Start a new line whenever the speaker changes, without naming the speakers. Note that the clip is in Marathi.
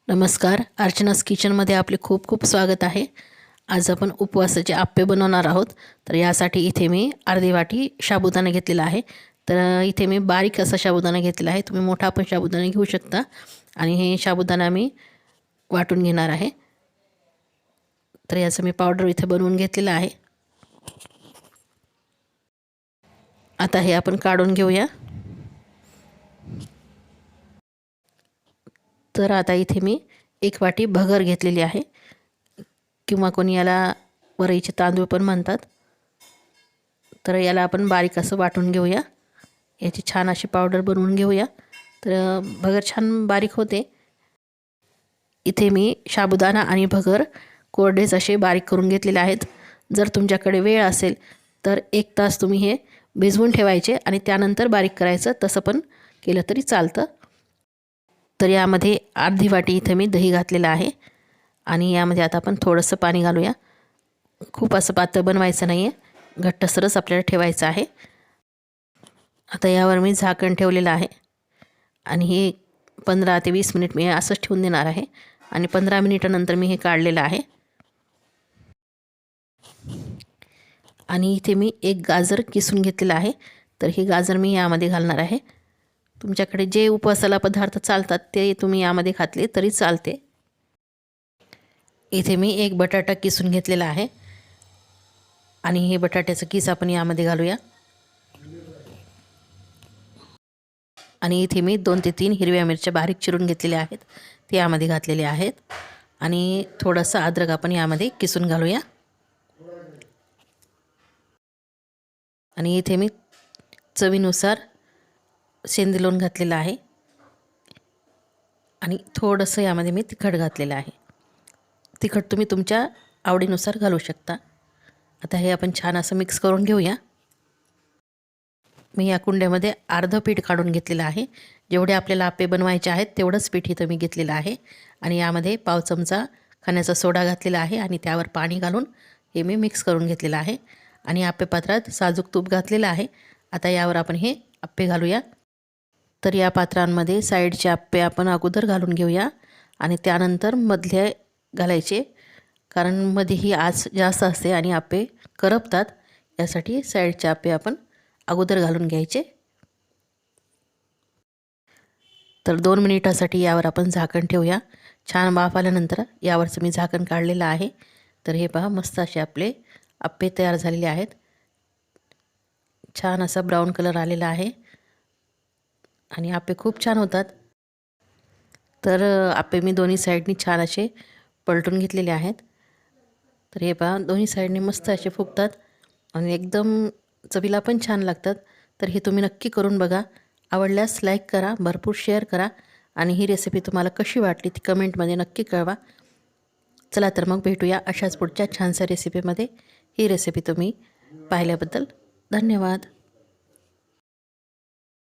नमस्कार, अर्चनास किचनमध्ये आपले खूप खूप स्वागत आहे। आज आपण उपवासाचे आप्पे बनवणार आहोत। तर यासाठी इथे मी अर्धी वाटी साबुदाणा घेतलेला आहे। तर इथे मी बारीक असा साबुदाणा घेतलेला आहे, तुम्ही मोठा पण साबुदाणा घेऊ शकता। आणि हे साबुदाणा मी वाटून घेणार आहे। तर याचं मी पावडर इथे बनवून घेतलेलं आहे। आता हे आपण काढून घेऊया। तर आता इथे मी एक वाटी भगर घेतलेली आहे, किंवा कोणी याला वरईचे तांदूळ पण म्हणतात। तर याला आपण बारीक असं वाटून घेऊया, याची छान अशी पावडर बनवून घेऊया। तर भगर छान बारीक होते। इथे मी साबुदाणा आणि भगर कोरडेच असे बारीक करून घेतलेले आहेत। जर तुमच्याकडे वेळ असेल तर 1 तास तुम्ही हे भिजवून ठेवायचे आणि त्यानंतर बारीक करायचं, तसं पण केलं तरी चालतं। तर यामध्ये अर्धी वाटी इथे मी दही घातलेलं आहे आणि यामध्ये आता आपण थोडंसं पाणी घालूया। खूप असं पातळ बनवायचं नाही आहे, घट्टसरच आपल्याला ठेवायचं आहे। आता यावर मी झाकण ठेवलेलं आहे आणि हे 15 ते 20 मिनिट मी असंच ठेवून देणार आहे आणि 15 मिनिटानंतर मी हे काढलेलं आहे। आणि इथे मी एक गाजर किसून घेतलेलं आहे, तर हे गाजर मी यामध्ये घालणार आहे। तुमच्याकडे जे उपवासाला पदार्थ चालतात ते तुम्ही यामध्ये घातले तरी चालते। इथे मी एक बटाटा किसून घेतलेला आहे आणि हे बटाट्याचं किस आपण यामध्ये घालूया। आणि इथे मी 2 ते 3 हिरव्या मिरच्या बारीक चिरून घेतलेल्या आहेत, ते यामध्ये घातलेले आहेत। आणि थोडंसं अद्रक आपण यामध्ये किसून घालूया। आणि इथे मी चवीनुसार सेंदे लोण घातलेलं आहे आणि थोडंसं यामध्ये मी तिखट घातलेलं आहे। तिखट तुम्ही तुमच्या आवडीनुसार घालू शकता। आता हे आपण छान असं मिक्स करून घेऊया। मी या कुंड्यामध्ये अर्ध पीठ काढून घेतलेलं आहे। जेवढे आपल्याला आप्पे बनवायचे आहेत तेवढंच पीठ इथं मी घेतलेलं आहे आणि यामध्ये पाव चमचा खाण्याचा सोडा घातलेला आहे आणि त्यावर पाणी घालून हे मी मिक्स करून घेतलेलं आहे आणि आप्पे पात्रात साजूक तूप घातलेलं आहे। आता यावर आपण हे आप्पे घालूया। तर या पात्रांमध्ये साईडचे आप्पे आपण अगोदर घालून घेऊया आणि त्यानंतर मधले घालायचे, कारण मध्ये ही आच जास्त असते आणि आप्पे करपतात, यासाठी साईडचे आप्पे आपण अगोदर घालून घ्यायचे। तर 2 मिनिटासाठी यावर आपण झाकण ठेवूया। छान वाफ आल्यानंतर यावरचं मी झाकण काढलेलं आहे। तर हे पहा, मस्त असे आपले आप्पे तयार झालेले आहेत। छान असा ब्राऊन कलर आलेला आहे आणि आप्पे खूप छान होतात। तर आप्पे मी दोन्ही साईडनी छान असे पलटून घेतलेले आहेत। तर हे पहा, दोन्ही साईडने मस्त असे फुगतात आणि एकदम चवीला पण छान लागतात। तर हे तुम्ही नक्की करून बघा। आवडल्यास लाईक करा, भरपूर शेअर करा आणि ही रेसिपी तुम्हाला कशी वाटली ती कमेंटमध्ये नक्की कळवा। चला तर मग भेटूया अशाच पुढच्या छानशा रेसिपीमध्ये। ही रेसिपी तुम्ही पाहिल्याबद्दल धन्यवाद।